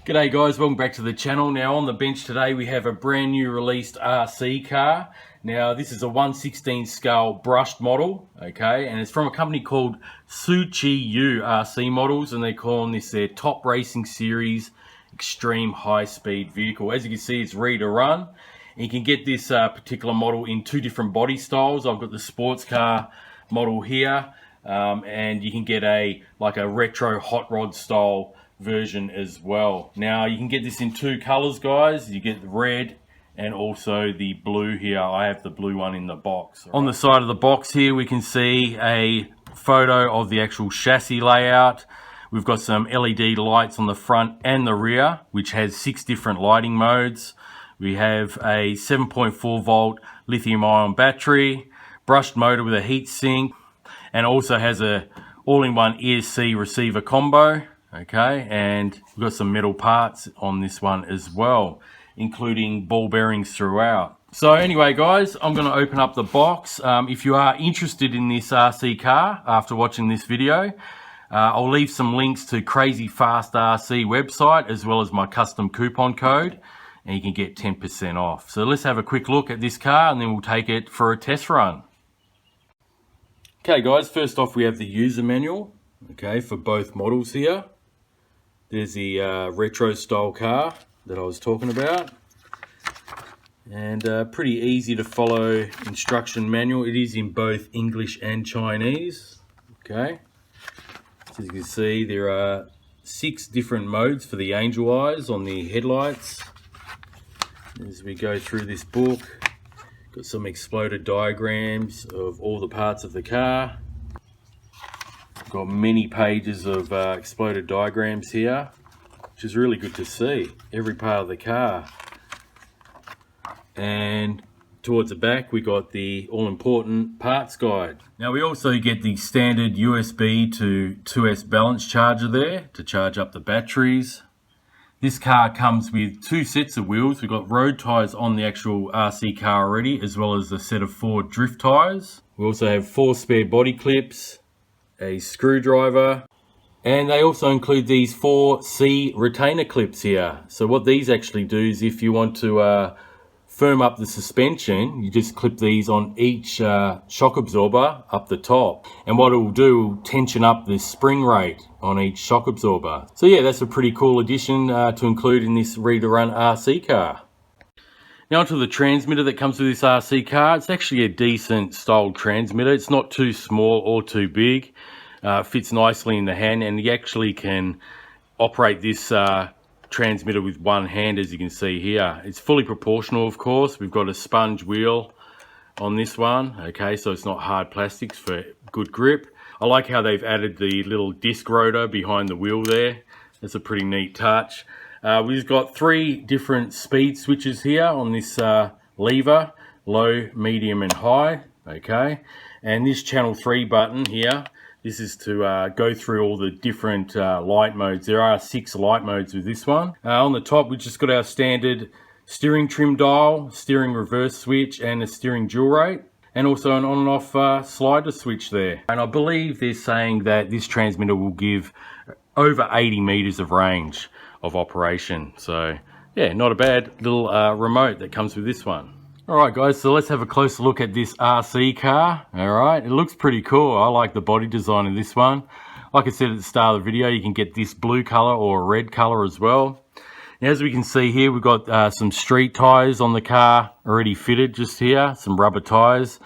G'day guys, welcome back to the channel. Now on the bench today we have a brand new released RC car. Now this is a 1/16 scale brushed model, okay, and it's from a company called Suchi RC Models, and they're calling this their top racing series extreme high speed vehicle. As you can see, it's ready to run. And you can get this particular model in two different body styles. I've got the sports car model here, and you can get a retro hot rod style version as well. Now you can get this in two colors, guys. You get the red and also the blue here. I have the blue one in the box. On the side of the box here we can see a photo of the actual chassis layout. We've got some LED lights on the front and the rear, which has 6 different lighting modes. We have a 7.4 volt lithium ion battery, brushed motor with a heat sink, and also has a all-in-one ESC receiver combo. Okay, and we've got some metal parts on this one as well, including ball bearings throughout. So anyway guys, I'm going to open up the box. If you are interested in this RC car after watching this video, I'll leave some links to Crazy Fast RC website as well as my custom coupon code, and you can get 10% off. So let's have a quick look at this car and then we'll take it for a test run. Okay guys, first off we have the user manual, okay, for both models here. There's the retro style car that I was talking about, and pretty easy to follow instruction manual. It is in both English and Chinese. Okay, so as you can see there are 6 different modes for the angel eyes on the headlights. As we go through this book, got some exploded diagrams of all the parts of the car. Got many pages of exploded diagrams here, which is really good to see every part of the car. And towards the back we got the all-important parts guide. Now we also get the standard USB to 2S balance charger there to charge up the batteries. This car comes with 2 sets of wheels. We've got road tyres on the actual RC car already, as well as a set of 4 drift tyres. We also have 4 spare body clips, a screwdriver, and they also include these 4 C retainer clips here. So what these actually do is if you want to firm up the suspension, you just clip these on each shock absorber up the top, and what it will do will tension up the spring rate on each shock absorber. So yeah, that's a pretty cool addition to include in this ready to run RC car. Now onto the transmitter that comes with this RC car. It's actually a decent styled transmitter. It's not too small or too big. Fits nicely in the hand, and you actually can operate this transmitter with one hand, as you can see here. It's fully proportional, of course. We've got a sponge wheel on this one, okay, so it's not hard plastics for good grip. I like how they've added the little disc rotor behind the wheel there. That's a pretty neat touch. We've got 3 different speed switches here on this lever, low, medium and high, okay, and this channel 3 button here, this is to go through all the different light modes. There are 6 light modes with this one. On the top we've just got our standard steering trim dial, steering reverse switch and a steering dual rate, and also an on and off slider switch there. And I believe they're saying that this transmitter will give over 80 meters of range of operation. So yeah, not a bad little remote that comes with this one. Alright guys, so let's have a closer look at this RC car. Alright, it looks pretty cool. I like the body design of this one. Like I said at the start of the video, you can get this blue color or a red color as well. Now, as we can see here, we've got some street tires on the car already fitted just here, some rubber tires.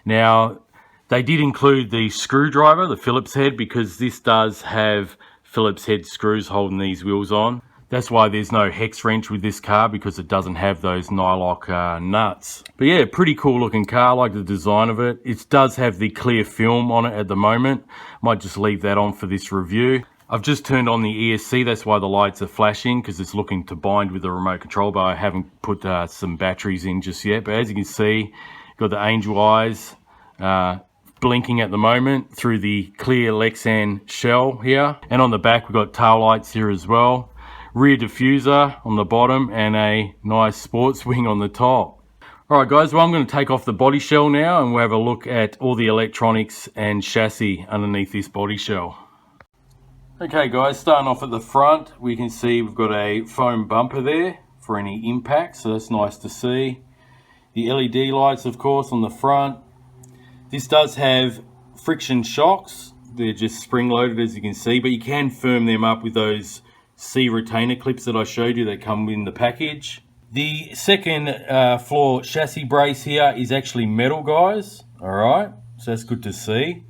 Now, they did include the screwdriver, the Phillips head, because this does have Phillips head screws holding these wheels on. That's why there's no hex wrench with this car, because it doesn't have those nylock nuts. But yeah, pretty cool looking car. I like the design of it. It does have the clear film on it at the moment. Might just leave that on for this review. I've just turned on the ESC, that's why the lights are flashing, because it's looking to bind with the remote control, but I haven't put some batteries in just yet. But as you can see, got the angel eyes blinking at the moment through the clear Lexan shell here. And on the back we've got tail lights here as well. Rear diffuser on the bottom and a nice sports wing on the top. Alright guys, well I'm going to take off the body shell now and we'll have a look at all the electronics and chassis underneath this body shell. Okay guys, starting off at the front, we can see we've got a foam bumper there for any impact, so that's nice to see. The LED lights, of course, on the front. This does have friction shocks. They're just spring loaded, as you can see, but you can firm them up with those C retainer clips that I showed you that come in the package. The second floor chassis brace here is actually metal, guys. All right, so that's good to see.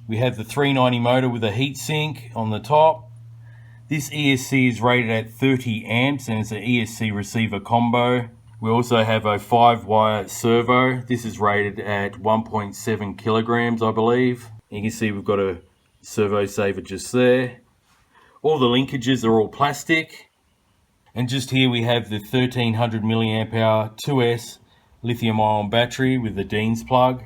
We have the 390 motor with a heatsink on the top. This ESC is rated at 30 amps and it's an ESC receiver combo. We also have a 5-wire servo. This is rated at 1.7 kilograms, I believe. You can see we've got a servo saver just there. All the linkages are all plastic. And just here we have the 1300 milliamp hour 2S lithium ion battery with the Dean's plug.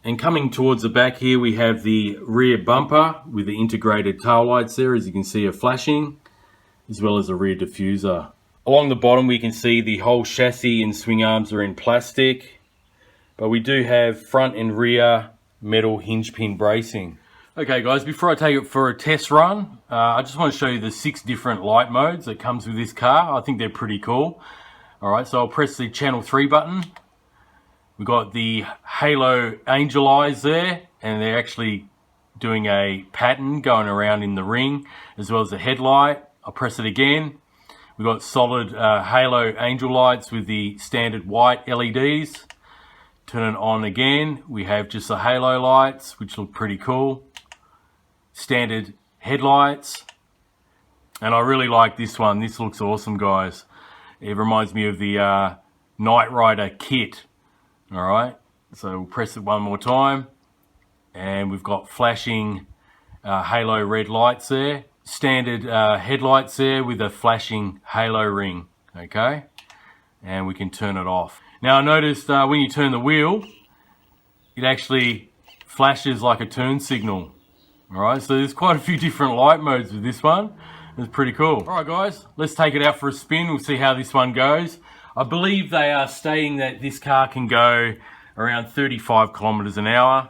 And coming towards the back here, we have the rear bumper with the integrated tail lights there, as you can see, are flashing, as well as a rear diffuser. Along the bottom, we can see the whole chassis and swing arms are in plastic, but we do have front and rear metal hinge pin bracing. Okay guys, before I take it for a test run, I just want to show you the 6 different light modes that comes with this car. I think they're pretty cool. All right, so I'll press the channel 3 button. We've got the halo angel eyes there, and they're actually doing a pattern going around in the ring, as well as the headlight. I'll press it again. We've got solid halo angel lights with the standard white LEDs. Turn it on again. We have just the halo lights, which look pretty cool. Standard headlights. And I really like this one. This looks awesome, guys. It reminds me of the Knight Rider kit. All right, so we'll press it one more time, and we've got flashing halo red lights there. Standard headlights there with a flashing halo ring, okay? And we can turn it off. Now I noticed when you turn the wheel, it actually flashes like a turn signal. All right, so there's quite a few different light modes with this one. It's pretty cool. All right guys, let's take it out for a spin. We'll see how this one goes. I believe they are stating that this car can go around 35 kilometers an hour.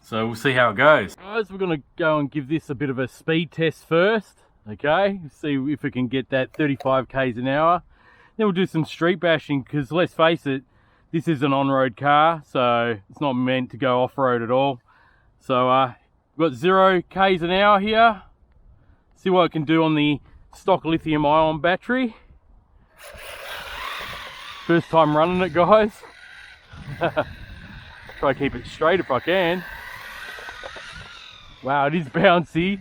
So we'll see how it goes. Guys, we're gonna go and give this a bit of a speed test first. Okay, see if we can get that 35 k's an hour. Then we'll do some street bashing, because let's face it, this is an on-road car, so it's not meant to go off-road at all. So we've got 0 k's an hour here. See what I can do on the stock lithium ion battery. First time running it, guys. Try to keep it straight if I can. Wow, it is bouncy.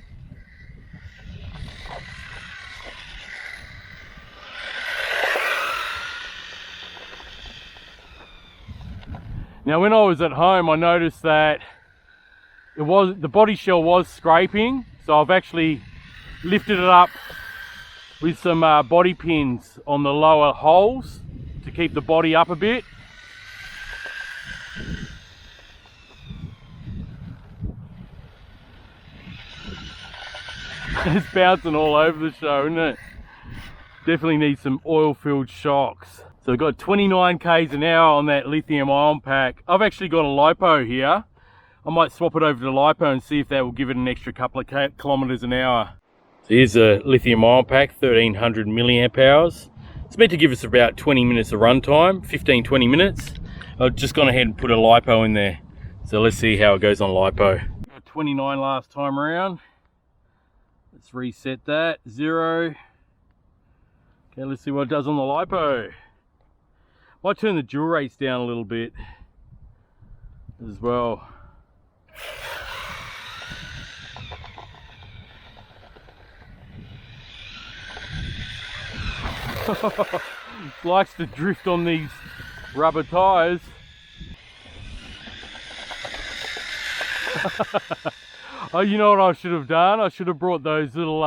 Now when I was at home, I noticed that the body shell was scraping, so I've actually lifted it up with some body pins on the lower holes to keep the body up a bit. It's bouncing all over the show, isn't it? Definitely needs some oil-filled shocks. So I've got 29 k's an hour on that lithium ion pack. I've actually got a LiPo here. I might swap it over to LiPo and see if that will give it an extra couple of kilometers an hour. So here's a lithium ion pack, 1300 milliamp hours. It's meant to give us about 20 minutes of run time, 15-20 minutes. I've just gone ahead and put a LiPo in there. So let's see how it goes on LiPo. 29 last time around. Let's reset that, 0. Okay, let's see what it does on the LiPo. Might turn the dual rates down a little bit as well. Likes to drift on these rubber tires. Oh, you know what I should have done? I should have brought those little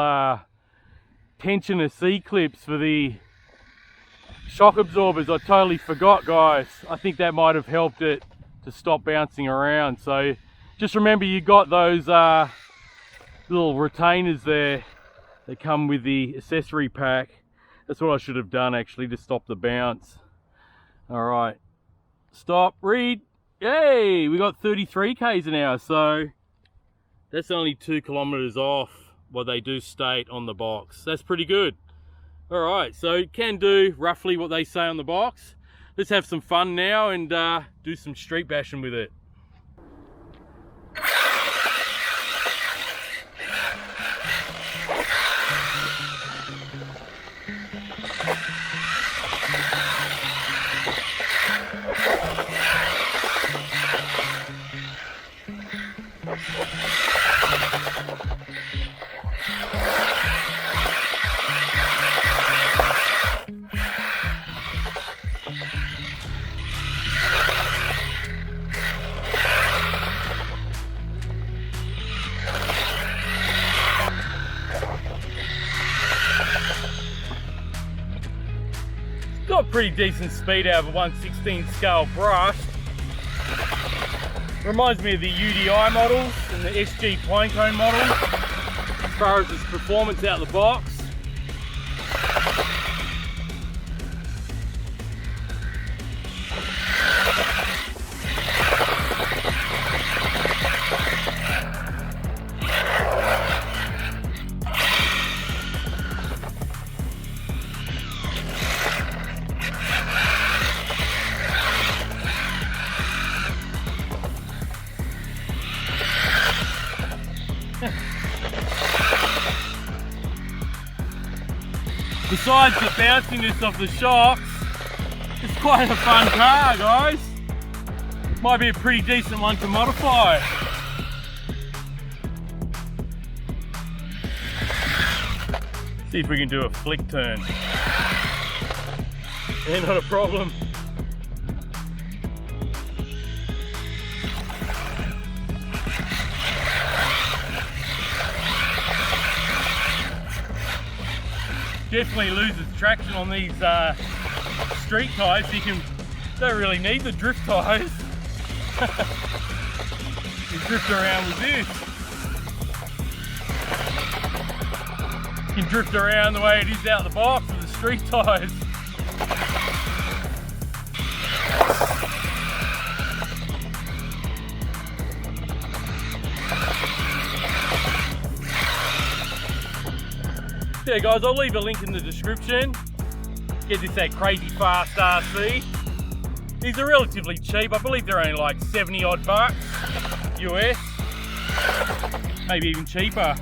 tensioner C-clips for the shock absorbers. I totally forgot, guys. I think that might have helped it to stop bouncing around. So just remember, you got those little retainers there that come with the accessory pack. That's what I should have done actually to stop the bounce. All right, stop, read. Yay, we got 33 k's an hour, so that's only 2 kilometers off what they do state on the box. That's pretty good. All right, so it can do roughly what they say on the box. Let's have some fun now and do some street bashing with it. Got pretty decent speed out of a 1/16 scale brush. Reminds me of the UDI models and the SG Pinecone model as far as its performance out the box. Besides the bounciness of the shocks, it's quite a fun car, guys. Might be a pretty decent one to modify. See if we can do a flick turn. Yeah, not a problem. Definitely loses traction on these street tyres. You don't really need the drift tyres. You drift around with this. You can drift around the way it is out the box with the street tyres. Yeah guys, I'll leave a link in the description. Get this at Crazy Fast RC. These are relatively cheap. I believe they're only like 70 odd bucks US. Maybe even cheaper.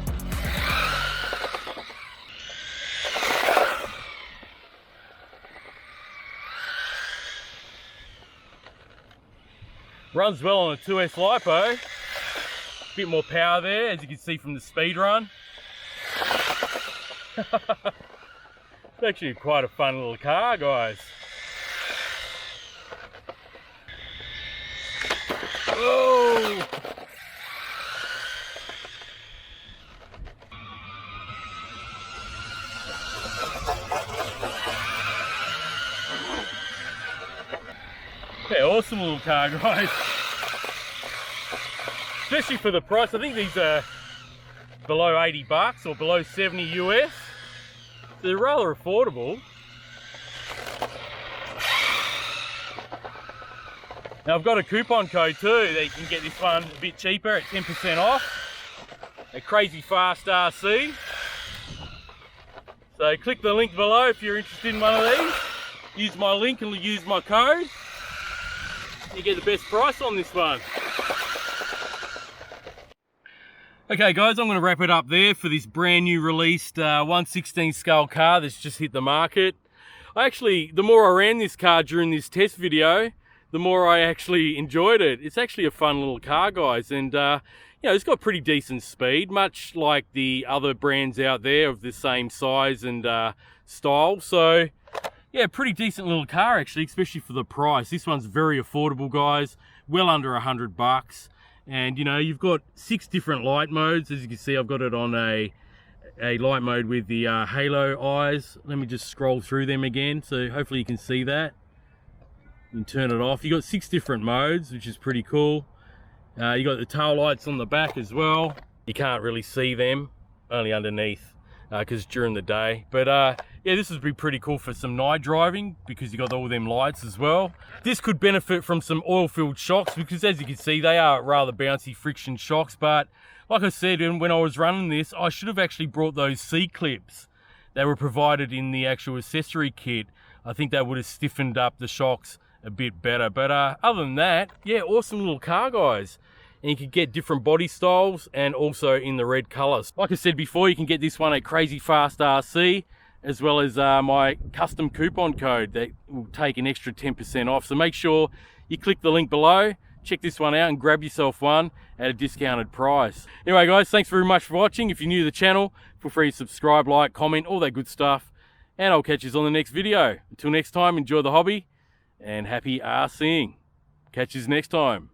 Runs well on a 2S LiPo. A bit more power there, as you can see from the speed run. It's actually quite a fun little car, guys. Whoa! Yeah, awesome little car, guys. Especially for the price. I think these are below 80 bucks or below 70 US. They're rather affordable. Now I've got a coupon code too that you can get this one a bit cheaper at 10% off at Crazy Fast RC. So click the link below if you're interested in one of these. Use my link and use my code. You get the best price on this one. Okay guys, I'm going to wrap it up there for this brand new released 1/16 scale car that's just hit the market. The more I ran this car during this test video, the more I actually enjoyed it. It's actually a fun little car, guys, and you know, it's got pretty decent speed, much like the other brands out there of the same size and style. So yeah, pretty decent little car actually, especially for the price. This one's very affordable, guys, well under 100 bucks. And you know, you've got 6 different light modes. As you can see, I've got it on a light mode with the halo eyes. Let me just scroll through them again, so hopefully you can see that. You can turn it off. You've got 6 different modes, which is pretty cool. You got the tail lights on the back as well. You can't really see them, only underneath, because it's during the day. But yeah, this would be pretty cool for some night driving because you got all them lights as well. This could benefit from some oil-filled shocks because, as you can see, they are rather bouncy friction shocks. But like I said, when I was running this, I should have actually brought those C-clips that were provided in the actual accessory kit. I think that would have stiffened up the shocks a bit better. But other than that, yeah, awesome little car, guys. And you can get different body styles and also in the red colors. Like I said before, you can get this one at Crazy Fast RC, as well as my custom coupon code that will take an extra 10% off. So make sure you click the link below, check this one out and grab yourself one at a discounted price. Anyway guys, thanks very much for watching. If you're new to the channel, feel free to subscribe, like, comment, all that good stuff. And I'll catch you on the next video. Until next time, enjoy the hobby and happy RCing. Catch you next time.